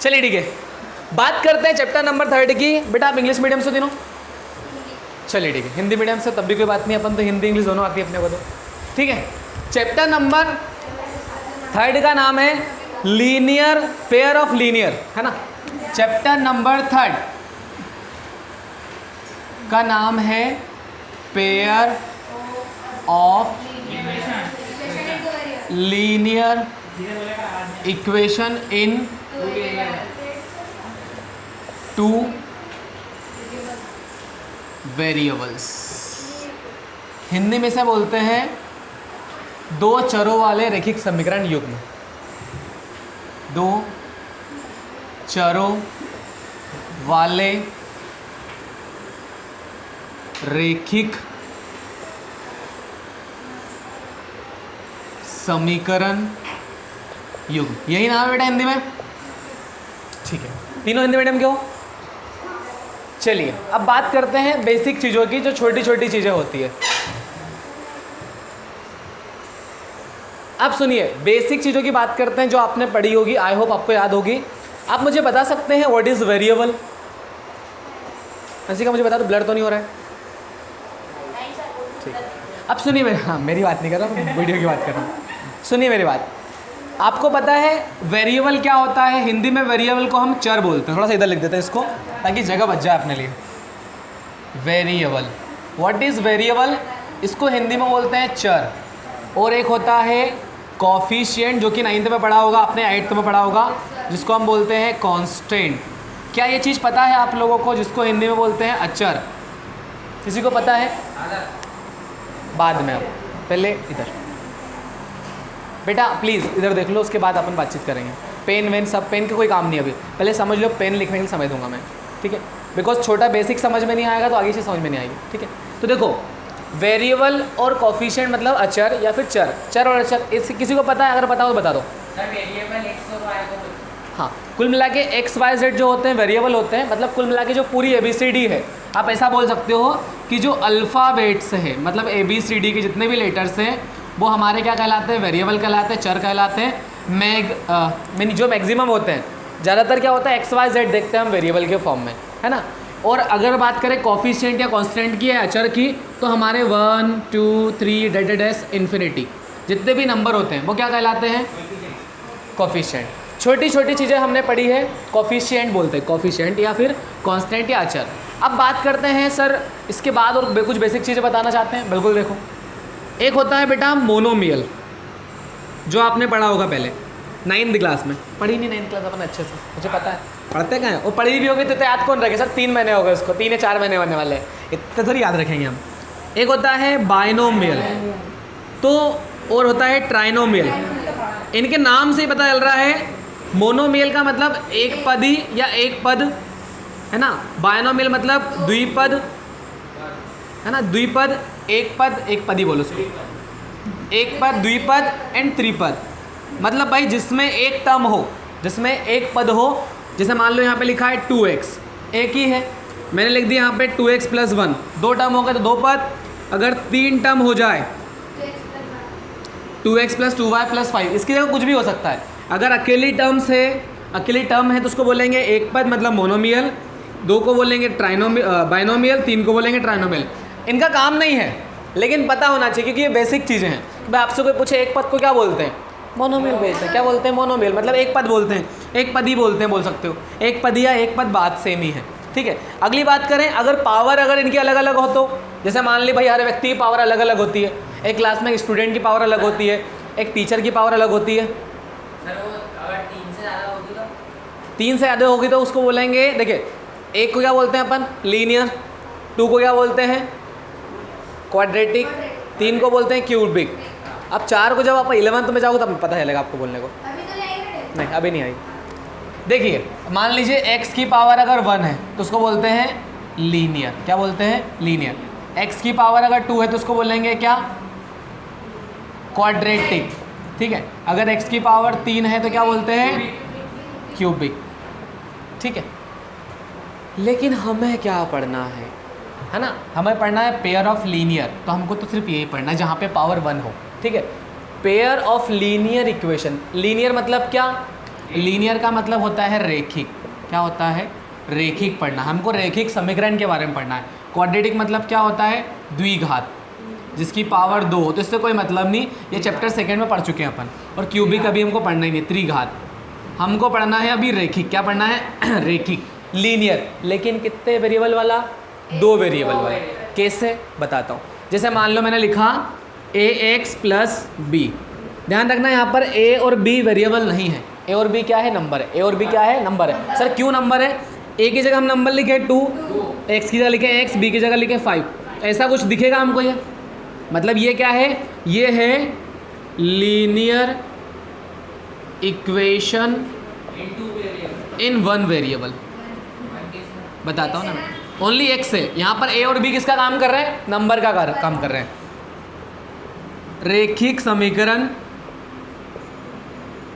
चलिए ठीक है, बात करते हैं चैप्टर नंबर 3 की। बेटा आप इंग्लिश मीडियम से तीनों? चलिए ठीक है, हिंदी मीडियम से तब भी कोई बात नहीं, अपन तो हिंदी इंग्लिश दोनों आती है अपने को तो, ठीक है। चैप्टर नंबर 3 का नाम है लीनियर, पेयर ऑफ लीनियर, है ना। चैप्टर नंबर 3 का नाम है pair of linear equation in 2 variables. Hindi में से बोलते हैं 2 चरों वाले रैखिक समीकरण युग्म। 2 चरों वाले रैखिक समीकरण युग्म, यही नाम है बेटा हिंदी में, ठीक है। तीनों हिंदी मीडियम के हो। चलिए अब बात करते हैं बेसिक चीज़ों की, जो छोटी छोटी चीज़ें होती है। अब सुनिए, बेसिक चीज़ों की बात करते हैं जो आपने पढ़ी होगी, आई होप आपको याद होगी। आप मुझे बता सकते हैं व्हाट इज़ वेरिएबल? ऐसी का मुझे बता दो, ब्लर तो नहीं हो रहा है? ठीक। अब सुनिए मेरी, हाँ मेरी बात नहीं कर रहा हूँ, वीडियो की बात कर रहा हूँ। सुनिए मेरी बात, आपको पता है वेरिएबल क्या होता है? हिंदी में वेरिएबल को हम चर बोलते हैं। थोड़ा सा इधर लिख देते हैं इसको ताकि जगह बच जाए अपने लिए। Variable, what is variable? इसको हिंदी में बोलते हैं चर। और एक होता है कोफिशिएंट, जो कि 9th में पढ़ा होगा आपने, 8th में पढ़ा होगा, जिसको हम बोलते हैं कांस्टेंट। क्या ये चीज़ पता है आप लोगों को, जिसको हिंदी में बोलते हैं अचर? किसी को पता है? बाद में, अब पहले इधर बेटा प्लीज़ इधर देख लो, उसके बाद अपन बातचीत करेंगे। पेन वेन सब, पेन का कोई काम नहीं अभी, पहले समझ लो, पेन लिखने के लिए समझ दूंगा मैं, ठीक है। बिकॉज छोटा बेसिक समझ में नहीं आएगा तो आगे से समझ में नहीं आएगी, ठीक है। तो देखो, वेरिएबल और कोफिशिएंट मतलब अचर या फिर चर। चर और अचर, इस किसी को पता है? अगर पता हो तो बता दो। वेरिएबल x और y को, हाँ, कुल मिला के एक्स वाई जेड जो होते हैं वेरिएबल होते हैं। मतलब कुल मिला के जो पूरी ABCD है, आप ऐसा बोल सकते हो कि जो अल्फ़ाबेट्स है, मतलब ABCD के जितने भी लेटर्स हैं वो हमारे क्या कहलाते हैं? वेरिएबल कहलाते हैं, चर कहलाते हैं। जो मैक्सिमम होते हैं, ज़्यादातर क्या होता है एक्स वाई जेड देखते हैं हम वेरिएबल के फॉर्म में, है ना। और अगर बात करें कोफिशिएंट या कांस्टेंट की या अचर की, तो हमारे 1 2 3 डैश इन्फिनिटी जितने भी नंबर होते हैं वो क्या कहलाते हैं? कोफिशिएंट। छोटी छोटी चीज़ें हमने पढ़ी है, कोफिशिएंट बोलते हैं, कोफिशिएंट या फिर कांस्टेंट या अचर। अब बात करते हैं सर इसके बाद और कुछ बेसिक चीज़ें बताना चाहते हैं। बिल्कुल, देखो, एक होता है बेटा मोनोमियल, जो आपने पढ़ा होगा पहले 9th क्लास में। पढ़ी नहीं 9th क्लास अपन अच्छे से, मुझे पता है। पढ़ते कहाँ हैं? वो पढ़ी भी होगी तो याद कौन रखे सर? 3 महीने हो गए उसको, 3 या 4 महीने होने वाले हैं, इतने थोड़ी याद रखेंगे हम। एक होता है बाइनोमियल, तो और होता है ट्राइनोमियल। इनके नाम से ही पता चल रहा है, मोनोमियल का मतलब एक पदी या एक पद, है ना। बाइनोमियल मतलब द्विपद, है ना, द्विपद, एक पद, एक पदी बोलो उसको, एक पद, द्विपद एंड त्रिपद। मतलब भाई जिसमें एक टर्म हो, जिसमें एक पद हो, जैसे मान लो यहाँ पे लिखा है 2x, एक ही है, मैंने लिख दिया यहाँ पे 2x + 1, 2 टर्म हो गए तो 2 पद। अगर 3 टर्म हो जाए 2x + 2y + 5, इसकी जगह कुछ भी हो सकता है। अगर अकेली टर्म है तो उसको बोलेंगे एक पद, मतलब मोनोमियल। 2 को बोलेंगे बाइनोमियल, 3 को बोलेंगे ट्राइनोमियल। इनका काम नहीं है, लेकिन पता होना चाहिए क्योंकि ये बेसिक चीज़ें हैं। भाई आपसे कोई पूछे एक पद को क्या बोलते हैं? मोनोमियल बोलते हैं। क्या बोलते हैं? मोनोमियल, मतलब एक पद बोलते हैं, एक पद ही बोलते हैं, बोल सकते हो। एक पद या एक पद बात सेम ही है, ठीक है। अगली बात करें, अगर पावर अगर इनकी अलग अलग हो तो, जैसे मान ली भाई हर व्यक्ति की पावर अलग अलग होती है। एक क्लास में एक स्टूडेंट की पावर अलग होती है, एक टीचर की पावर अलग होती है। सर वो अगर 3 से ज़्यादा होगी तो? 3 से ज़्यादा होगी तो उसको बोलेंगे, देखिए, एक को क्या बोलते हैं अपन? लीनियर। 2 को क्या बोलते हैं? क्वाड्रेटिक। 3 को बोलते हैं क्यूबिक। अब 4 को जब आप 11th में जाओगे तब पता चलेगा आपको बोलने को। अभी तो नहीं, नहीं अभी नहीं आई। देखिए, मान लीजिए x की पावर अगर 1 है तो उसको बोलते हैं लीनियर। क्या बोलते हैं? लीनियर। x की पावर अगर 2 है तो उसको बोलेंगे क्या? क्वाड्रेटिक, ठीक है। अगर x की पावर 3 है तो क्या बोलते हैं? क्यूबिक, ठीक है। लेकिन हमें क्या पढ़ना है ना, हमें पढ़ना है पेयर ऑफ लीनियर। तो हमको तो सिर्फ यही पढ़ना है जहाँ पे पावर 1 हो, ठीक है। Pair of linear equation. Linear मतलब क्या? लीनियर का मतलब होता है रेखिक। क्या होता है? रेखिक पढ़ना। हमको रेखिक समीकरण के बारे में पढ़ना है। क्वाड्रेटिक मतलब क्या होता है? द्विघात जिसकी पावर 2 हो, तो इससे कोई मतलब नहीं, ये चैप्टर सेकंड में पढ़ चुके हैं अपन। और क्यूबिक अभी हमको पढ़ना ही नहीं, त्रिघात हमको पढ़ना है अभी। रेखिक क्या पढ़ना है? रेखिक। लीनियर लेकिन कितने वेरिएबल वाला? 2 वेरिएबल वाला। कैसे बताता हूँ। जैसे मान लो मैंने लिखा ax प्लस बी, ध्यान रखना यहाँ पर a और b वेरिएबल नहीं है। a और b क्या है? नंबर है। a और b क्या है? नंबर है। सर क्यों नंबर है? a की जगह हम नंबर लिखे 2, x की जगह लिखे x, b की जगह लिखे 5, ऐसा कुछ दिखेगा हमको ये? मतलब ये क्या है? ये है linear equation in one variable. बताता हूँ ना, ओनली x है। यहाँ पर a और b किसका काम कर रहे हैं? नंबर का काम कर रहे हैं। रेखिक समीकरण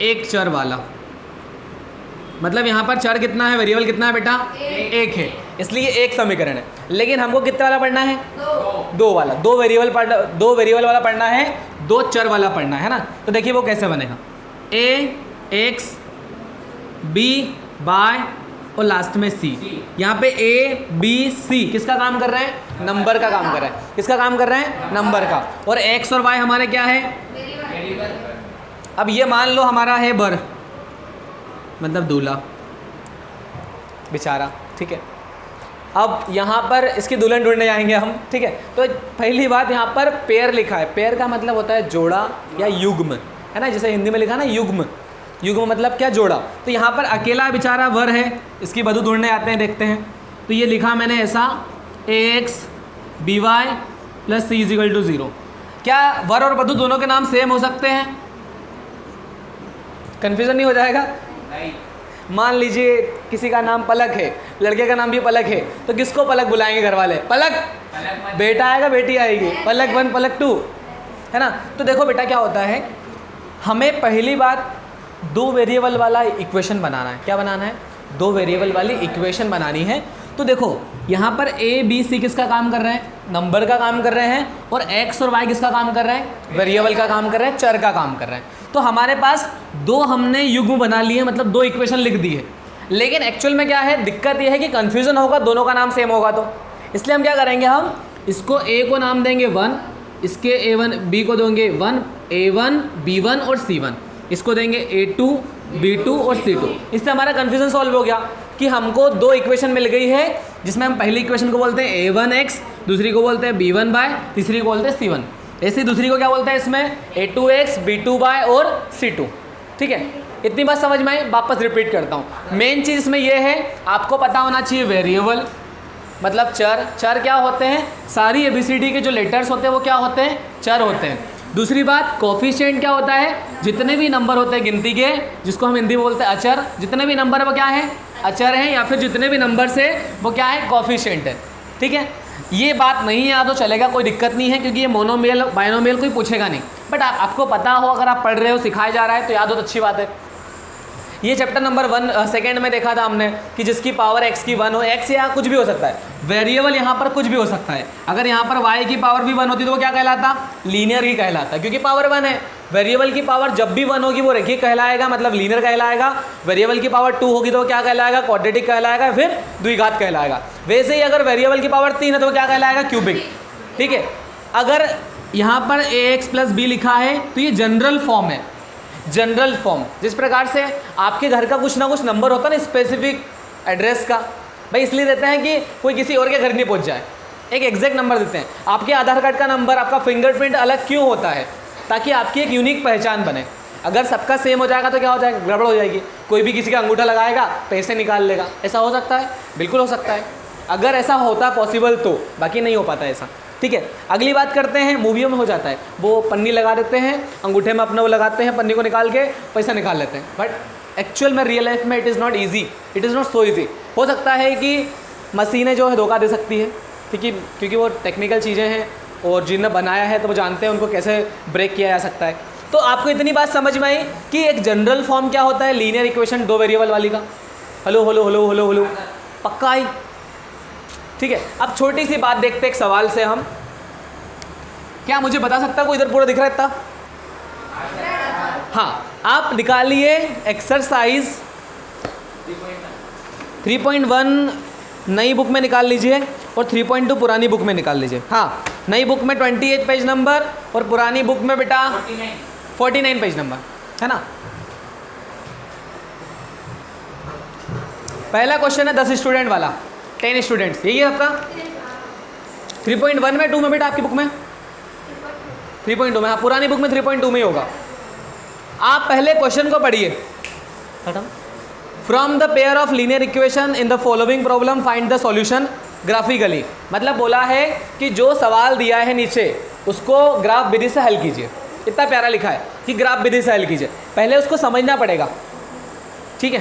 एक चर वाला, मतलब यहाँ पर चर कितना है? वेरिएबल कितना है बेटा? एक है, इसलिए एक समीकरण है। लेकिन हमको कितना वाला पढ़ना है? 2 वाला। 2 वेरिएबल वाला पढ़ना है, 2 चर वाला पढ़ना है ना। तो देखिए वो कैसे बनेगा। ax b बाय और लास्ट में c। यहाँ पे a b c किसका काम कर रहे हैं? नंबर का काम कर रहे हैं। किसका काम कर रहे हैं? नंबर का। और x और y हमारे क्या है? अब ये मान लो हमारा है बर, मतलब दूल्हा बेचारा, ठीक है। अब यहाँ पर इसकी दुल्हन ढूंढने जाएंगे हम, ठीक है। तो पहली बात यहाँ पर पेयर लिखा है। पेयर का मतलब होता है जोड़ा या युग्म, है ना। जैसे हिंदी में लिखा ना युग्म, युग्म मतलब क्या? जोड़ा। तो यहाँ पर अकेला बेचारा वर है, इसकी वधू ढूंढने आते हैं, देखते हैं। तो ये लिखा मैंने ऐसा ax by plus c is equal to 0। क्या वर और वधू दोनों के नाम सेम हो सकते हैं? कन्फ्यूजन नहीं हो जाएगा? नहीं। मान लीजिए किसी का नाम पलक है, लड़के का नाम भी पलक है, तो किसको पलक बुलाएंगे घर वाले? पलक। बेटा आएगा, बेटी आएगी, पलक 1 पलक 2, है ना। तो देखो बेटा क्या होता है, हमें पहली बात 2 वेरिएबल वाला इक्वेशन बनाना है। क्या बनाना है? 2 वेरिएबल वाली इक्वेशन बनानी है। तो देखो यहाँ पर a b c किसका काम कर रहे हैं? नंबर का काम कर रहे हैं। और x और y किसका काम कर रहे हैं? वेरिएबल का काम कर रहे हैं, चर का काम कर रहे हैं। तो हमारे पास 2 हमने युग्म बना लिए, मतलब 2 इक्वेशन लिख दी है। लेकिन एक्चुअल में क्या है? दिक्कत ये है कि कन्फ्यूजन होगा, दोनों का नाम सेम होगा। तो इसलिए हम क्या करेंगे, हम इसको a को नाम देंगे 1, इसके a1 b को देंगे 1, a1 b1 और c1, इसको देंगे a2 b2 और c2। इससे हमारा कन्फ्यूजन सॉल्व हो गया कि हमको 2 इक्वेशन मिल गई है, जिसमें हम पहली इक्वेशन को बोलते हैं a1x, दूसरी को बोलते हैं b1 बाय, तीसरी को बोलते हैं c1। ऐसे दूसरी को क्या बोलते हैं इसमें? a2x b2 बाय और c2। ठीक है, इतनी बात समझ में आई? वापस रिपीट करता हूँ। मेन चीज़ इसमें यह है, आपको पता होना चाहिए वेरिएबल मतलब चर। चर क्या होते हैं? सारी ABCD के जो लेटर्स होते हैं वो क्या होते हैं? चर होते हैं। दूसरी बात, कोफिशिएंट क्या होता है? जितने भी नंबर होते हैं गिनती के, जिसको हम हिंदी में बोलते हैं अचर, जितने भी नंबर है वो क्या है? अचर हैं, या फिर जितने भी नंबर से वो क्या है? कोफिशिएंट है। ठीक है, ये बात नहीं याद तो चलेगा, कोई दिक्कत नहीं है, क्योंकि ये मोनोमियल बाइनोमियल कोई पूछेगा नहीं। बट आपको पता हो, अगर आप पढ़ रहे हो, सिखाया जा रहा है, तो याद हो तो अच्छी बात है। ये चैप्टर नंबर 1 सेकेंड में देखा था हमने कि जिसकी पावर x की 1 हो, x यहाँ कुछ भी हो सकता है, वेरिएबल यहाँ पर कुछ भी हो सकता है। अगर यहाँ पर y की पावर भी 1 होती तो वो क्या कहलाता? लीनियर ही कहलाता, क्योंकि पावर 1 है। वेरिएबल की पावर जब भी 1 होगी वो रेखिक कहलाएगा, मतलब लीनियर कहलाएगा। वेरिएबल की पावर 2 होगी तो क्या कहलाएगा? क्वाड्रेटिक कहलाएगा, फिर द्विघात कहलाएगा। वैसे ही अगर वेरिएबल की पावर 3 है तो क्या कहलाएगा? क्यूबिक। ठीक है, अगर यहाँ पर ax प्लस b लिखा है तो ये जनरल फॉर्म है। जनरल फॉर्म, जिस प्रकार से आपके घर का कुछ ना कुछ नंबर होता है ना, स्पेसिफिक एड्रेस का, भाई इसलिए देते हैं कि कोई किसी और के घर नहीं पहुंच जाए, एक एग्जैक्ट नंबर देते हैं। आपके आधार कार्ड का नंबर, आपका फिंगरप्रिंट अलग क्यों होता है? ताकि आपकी एक यूनिक पहचान बने। अगर सबका सेम हो जाएगा तो क्या हो जाएगा? गड़बड़ हो जाएगी। कोई भी किसी का अंगूठा लगाएगा, पैसे निकाल लेगा। ऐसा हो सकता है? बिल्कुल हो सकता है, अगर ऐसा होता पॉसिबल तो, बाकी नहीं हो पाता ऐसा। ठीक है, अगली बात करते हैं। मूवियों में हो जाता है, वो पन्नी लगा देते हैं अंगूठे में, अपना वो लगाते हैं, पन्नी को निकाल के पैसा निकाल लेते हैं। बट एक्चुअल में रियल लाइफ में it is not easy, it is not so easy. हो सकता है कि मशीनें जो है धोखा दे सकती है, ठीक है, क्योंकि वो टेक्निकल चीज़ें हैं और जिन्हें बनाया है तो वो जानते हैं उनको कैसे ब्रेक किया जा सकता है। तो आपको इतनी बात समझ में आई कि एक जनरल फॉर्म क्या होता है लीनियर इक्वेशन 2 वेरिएबल वाली का। Hello hello hello hello hello, पक्का आई? ठीक है, अब छोटी सी बात देखते हैं एक सवाल से हम। क्या मुझे बता सकता है कोई इधर पूरा दिख रहा है इतना? हाँ, आप निकालिए एक्सरसाइज 3.1 नई बुक में निकाल लीजिए और 3.2 पुरानी बुक में निकाल लीजिए। हाँ, नई बुक में 28 पेज नंबर और पुरानी बुक में बेटा 49 पेज नंबर, है ना। पहला क्वेश्चन है 10 स्टूडेंट वाला, 10 स्टूडेंट्स, यही है आपका। 3.1 में 2 में बेटा आपकी बुक में 3.2 में, हाँ पुरानी बुक में 3.2 में ही होगा। आप पहले क्वेश्चन को पढ़िए। From the pair of linear equation in the following problem find the solution graphically. मतलब बोला है कि जो सवाल दिया है नीचे उसको ग्राफ विधि से हल कीजिए। इतना प्यारा लिखा है कि ग्राफ विधि से हल कीजिए। पहले उसको समझना पड़ेगा, ठीक है,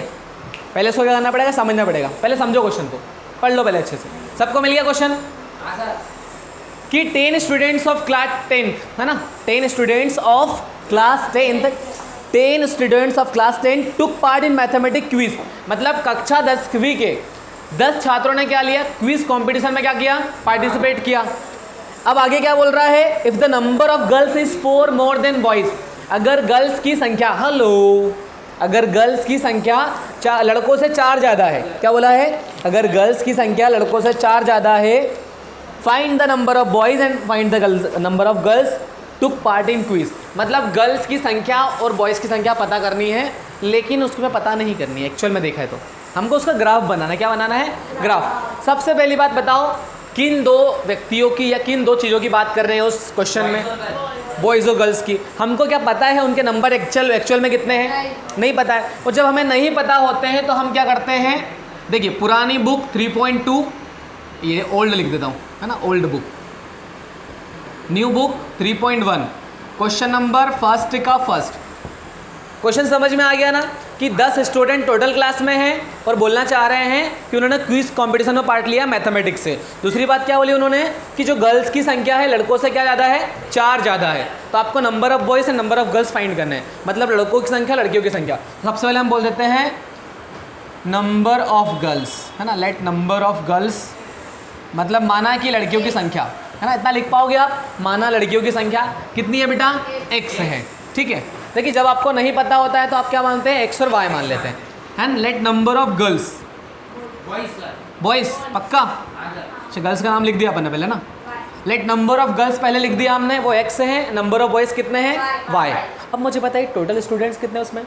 पहले उसको क्या करना पड़ेगा, समझना पड़ेगा। पहले समझो क्वेश्चन को, पढ़ लो पहले अच्छे से। सबको मिल गया क्वेश्चन कि 10 स्टूडेंट्स ऑफ क्लास 10th, है ना, 10 students of class 10 took part in mathematic quiz. मतलब कक्षा 10वीं के 10 छात्रों ने क्या लिया, क्विज कंपटीशन में क्या किया, पार्टिसिपेट किया। अब आगे क्या बोल रहा है, if the number of girls is 4 more than boys. अगर गर्ल्स की संख्या, अगर गर्ल्स की संख्या लड़कों से 4 ज़्यादा है, क्या बोला है, अगर गर्ल्स की संख्या लड़कों से 4 ज़्यादा है, find the number of boys and find the number of girls took part in quiz. मतलब गर्ल्स की संख्या और बॉयज़ की संख्या पता करनी है, लेकिन उसको पता नहीं करनी है एक्चुअल में। देखा है तो हमको उसका ग्राफ बनाना है। क्या बनाना है, ग्राफ। सबसे पहली बात बताओ, किन 2 व्यक्तियों की या किन 2 चीज़ों की बात कर रहे हैं उस क्वेश्चन में, बॉयज़ और गर्ल्स की। हमको क्या पता है उनके नंबर एक्चुअल में कितने हैं, नहीं पता है। और जब हमें नहीं पता होते हैं तो हम क्या करते हैं, देखिए पुरानी बुक 3.2, ये ओल्ड लिख देता हूँ, है ना, old book, new book 3.1, question number first का फर्स्ट। क्वेश्चन समझ में आ गया ना कि 10 स्टूडेंट टोटल क्लास में हैं और बोलना चाह रहे हैं कि उन्होंने क्विज कंपटीशन में पार्ट लिया मैथमेटिक्स से। दूसरी बात क्या बोली उन्होंने कि जो गर्ल्स की संख्या है लड़कों से क्या ज़्यादा है, 4 ज़्यादा है। तो आपको number of boys and number of girls find करना है, मतलब लड़कों की संख्या लड़कियों की संख्या। सबसे पहले हम बोल देते हैं नंबर ऑफ गर्ल्स, है ना, लेट नंबर ऑफ गर्ल्स, मतलब माना कि लड़कियों की संख्या, है ना, इतना लिख पाओगे आप, माना लड़कियों की संख्या कितनी है बेटा, x है, ठीक है। देखिए जब आपको नहीं पता होता है तो आप क्या मानते हैं, x और y मान लेते हैं। And let number of girls, boys पक्का, अच्छा गर्ल्स का नाम लिख दिया अपन ने पहले ना। लेट नंबर ऑफ गर्ल्स पहले लिख दिया हमने, वो x है, नंबर ऑफ बॉयज़ कितने हैं, y। अब मुझे बताइए टोटल स्टूडेंट्स कितने उसमें,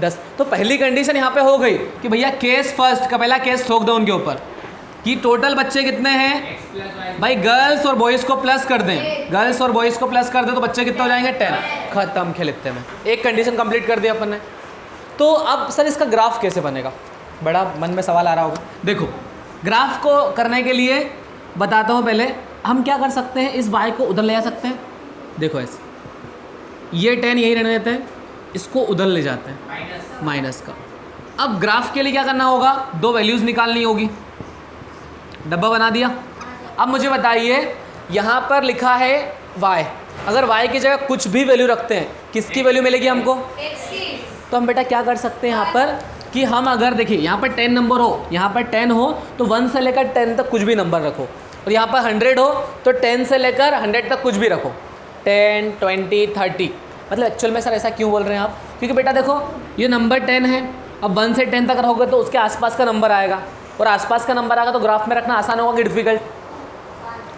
10। तो पहली कंडीशन यहाँ पे हो गई कि भैया केस फर्स्ट का पहला केस ठोक दो उनके ऊपर कि टोटल बच्चे कितने हैं, भाई गर्ल्स और बॉयज़ को प्लस कर दें, गर्ल्स और बॉयज़ को प्लस कर दें तो बच्चे कितने हो जाएंगे, 10। खत्म, खेल इतने में एक कंडीशन कंप्लीट कर दिया अपन ने। तो अब सर इसका ग्राफ कैसे बनेगा, बड़ा मन में सवाल आ रहा होगा। देखो ग्राफ को करने के लिए बताता हूँ, पहले हम क्या कर सकते हैं, इस y को उधर ले जा सकते हैं। देखो ऐसे, ये 10 यही रहने देते हैं, इसको उधर ले जाते हैं माइनस का। अब ग्राफ के लिए क्या करना होगा, 2 वैल्यूज़ निकालनी होगी। डब्बा बना दिया। अब मुझे बताइए यहाँ पर लिखा है y, अगर y की जगह कुछ भी वैल्यू रखते हैं, किसकी वैल्यू मिलेगी हमको, x की। तो हम बेटा क्या कर सकते हैं यहाँ पर कि हम अगर देखिए यहाँ पर 10 नंबर हो, यहाँ पर 10 हो तो 1 से लेकर 10 तक कुछ भी नंबर रखो, और यहाँ पर 100 हो तो 10 से लेकर 100 तक कुछ भी रखो, 10, 20, 30। मतलब एक्चुअल में सर ऐसा क्यों बोल रहे हैं आप, क्योंकि बेटा देखो ये नंबर 10 है, अब 1 से 10 तक रहोगे तो उसके आसपास का नंबर आएगा, और आसपास का नंबर आएगा तो ग्राफ में रखना आसान होगा कि डिफिकल्ट,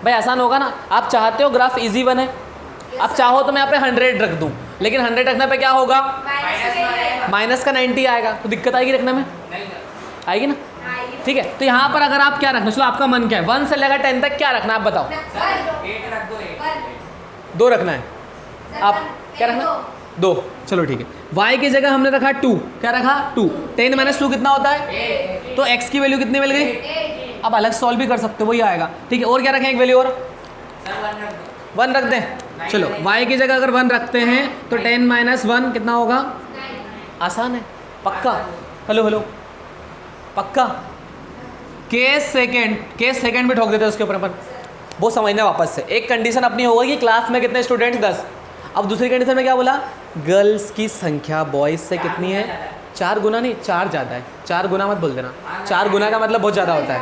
भाई आसान होगा ना। आप चाहते हो ग्राफ इजी बने, आप चाहो तो मैं यहाँ पे 100 रख दूँ, लेकिन 100 रखने पे क्या होगा, माइनस का 90 आएगा, तो दिक्कत आएगी रखने में, आएगी ना, ठीक है। तो यहाँ पर अगर आप क्या रखना, चलो आपका मन क्या है, 1 से लेकर 10 तक क्या रखना है आप बताओ, 2 रखना है, आप क्या रखना, 2, चलो ठीक है। y की जगह हमने रखा 2, क्या रखा 2, 10 - 2 कितना होता है, तो x की वैल्यू कितनी मिल गई। अब अलग सॉल्व भी कर सकते हो, वही आएगा, ठीक है। और क्या रखें, एक वैल्यू और 1 रख दें। चलो y की जगह अगर 1 रखते हैं तो 10 - 1 कितना होगा, आसान है, पक्का, हेलो पक्का। केस सेकेंड भी ठोक देते हैं उसके ऊपर अपन, वो समझना वापस से। एक कंडीशन अपनी होगी कि क्लास में कितने स्टूडेंट्स, 10। अब दूसरी कंडीशन में क्या बोला, गर्ल्स की संख्या बॉयज़ से कितनी है, 4 गुना नहीं, 4 ज़्यादा है, 4 गुना मत बोल देना, 4 गुना का मतलब बहुत ज़्यादा होता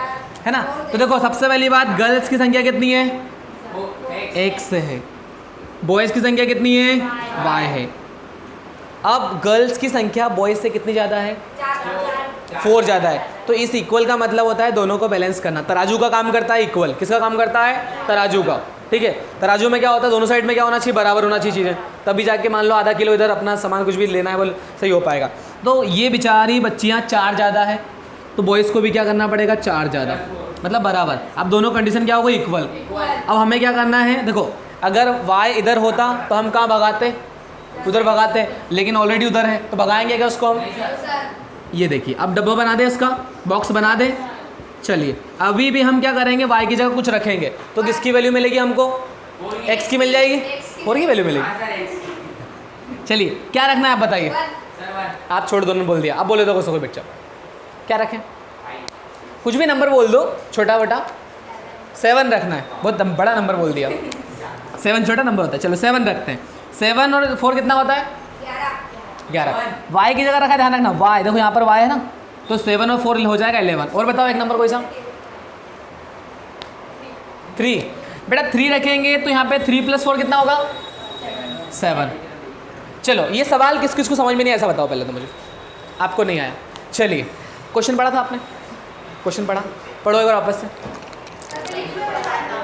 है ना। तो देखो सबसे पहली बात, गर्ल्स की संख्या कितनी है, x है, बॉयज़ की संख्या कितनी है, y है। अब गर्ल्स की संख्या बॉयज़ से कितनी ज़्यादा है? 4 ज़्यादा है। तो इस इक्वल का मतलब होता है दोनों को बैलेंस करना। तराजू का काम करता है इक्वल, किसका काम करता है? तराजू का। ठीक है, तराजू में क्या होता है, दोनों साइड में क्या होना चाहिए? बराबर होना चाहिए चीज़ें, तभी जाके मान लो आधा किलो इधर अपना सामान कुछ भी लेना है बोल सही हो पाएगा। तो ये बेचारी बच्चियाँ 4 ज़्यादा है, तो बॉयज़ को भी क्या करना पड़ेगा? 4 ज़्यादा, मतलब बराबर। अब दोनों कंडीशन क्या हो गई? इक्वल। अब हमें क्या करना है? देखो, अगर y इधर होता तो हम कहाँ भगाते? उधर भगाते, लेकिन ऑलरेडी उधर है तो भगाएंगे क्या उसको हम? ये देखिए, अब डब्बा बना दे, इसका बॉक्स बना दे। चलिए, अभी भी हम क्या करेंगे? y की जगह कुछ रखेंगे तो किसकी वैल्यू मिलेगी हमको? x की मिल जाएगी, 4 की वैल्यू मिलेगी। चलिए, क्या रखना है आप बताइए? आप छोड़ दो, बोल दिया। अब बोले तो कोई बच्चा क्या रखें? कुछ भी नंबर बोल दो, छोटा बटा। 7 रखना है, बहुत बड़ा नंबर बोल दिया। 7 छोटा नंबर होता है, चलो 7 रखते हैं। 7 और 4 कितना होता है? 11। y की जगह रखा है, ध्यान रखना y, देखो यहाँ पर y है ना, तो 7 और 4 हो जाएगा 11। और बताओ एक नंबर कोई सा? 3। बेटा 3 रखेंगे तो यहाँ पे 3 + 4 कितना होगा? 7। चलो, ये सवाल किस किस को समझ में नहीं आया ऐसा बताओ पहले तो मुझे। आपको नहीं आया? चलिए, क्वेश्चन पढ़ा था आपने? क्वेश्चन पढ़ा? पढ़ो एक बार वापस से,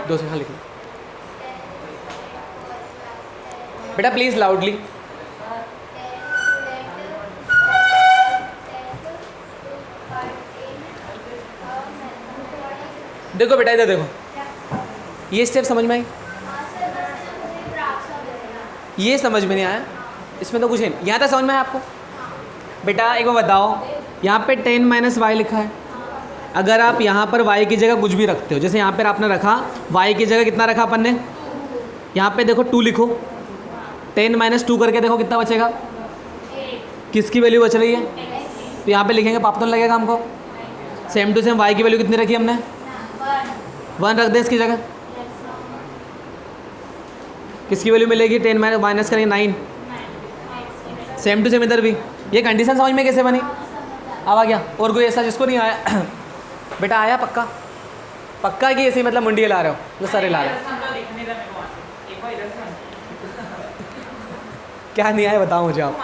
2 से। हाँ, लिख लो बेटा प्लीज़ लाउडली। देखो बेटा, इधर देखो, ये स्टेप समझ में आई? ये समझ में नहीं आया? इसमें तो कुछ है, यहाँ तक समझ में आया आपको? बेटा एक बार बताओ, यहाँ पे 10 - y लिखा है। अगर आप यहाँ पर y की जगह कुछ भी रखते हो, जैसे यहाँ पर आपने रखा y की जगह कितना रखा अपन ने? यहाँ पे देखो 2 लिखो, 10 - 2 करके देखो कितना बचेगा? किसकी वैल्यू बच रही है? तो यहाँ पे लिखेंगे, पाप तो नहीं लगेगा हमको। सेम टू सेम y की वैल्यू कितनी रखी हमने? 1 रख दे इसकी जगह। किसकी वैल्यू मिलेगी? 10 माइनस करेंगे 9। सेम टू सेम इधर भी। ये कंडीशन समझ में कैसे बनी? अब आ गया? और कोई ऐसा जिसको नहीं आया? बेटा आया पक्का? पक्का कि ऐसे ही मतलब मुंडी ला रहे हो? जो सारे ला रहे हो? क्या नहीं आया बताओ मुझे आप।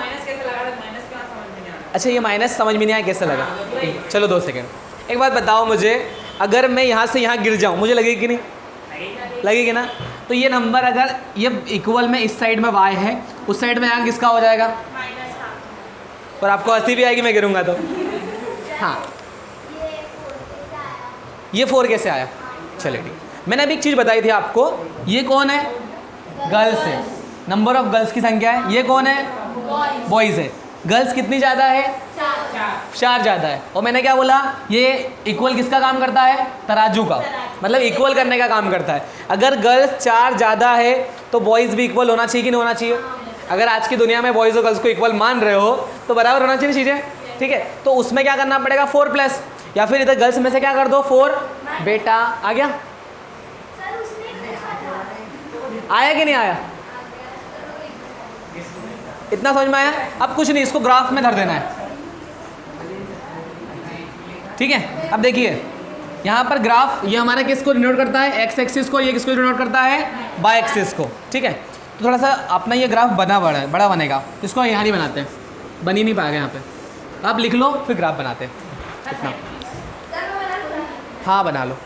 अच्छा, ये माइनस समझ में नहीं आया कैसे लगा? चलो 2 सेकेंड। एक बात बताओ मुझे, अगर मैं यहाँ से यहाँ गिर जाऊँ मुझे लगेगी कि नहीं? लगेगी ना? तो ये नंबर अगर ये इक्वल में इस साइड में y है, उस साइड में यहाँ किसका हो जाएगा? और आपको हंसी भी आएगी मैं गिरूँगा तो। हाँ, ये 4 कैसे आया? चलिए ठीक, मैंने अभी एक चीज़ बताई थी आपको। ये कौन है? गर्ल्स है, नंबर ऑफ गर्ल्स की संख्या है। ये कौन है? बॉयज़ है। गर्ल्स कितनी ज़्यादा है? 4 ज़्यादा है। और मैंने क्या बोला? ये इक्वल किसका काम करता है? तराजू का, मतलब इक्वल करने का काम करता है। अगर गर्ल्स 4 ज़्यादा है तो बॉयज़ भी इक्वल होना चाहिए कि नहीं होना चाहिए? अगर आज की दुनिया में बॉयज़ और गर्ल्स को इक्वल मान रहे हो तो बराबर होना चाहिए चीज़ें, ठीक है? तो उसमें क्या करना पड़ेगा? 4+, या फिर इधर गर्ल्स में से क्या कर दो? 4। बेटा आ गया? आया कि नहीं आया? इतना समझ में आया? अब कुछ नहीं, इसको ग्राफ में धर देना है, ठीक है? अब देखिए यहाँ पर ग्राफ, ये हमारा किसको डिनोट करता है? एक्स एक्सिस को। ये किसको डिनोट करता है? वाई एक्सिस को, ठीक है? तो थोड़ा सा अपना ये ग्राफ बड़ा बनेगा, इसको यहाँ नहीं बनाते हैं, बन ही नहीं पाएगा यहाँ पे। आप लिख लो फिर ग्राफ बनाते हैं। कितना? हाँ बना लो।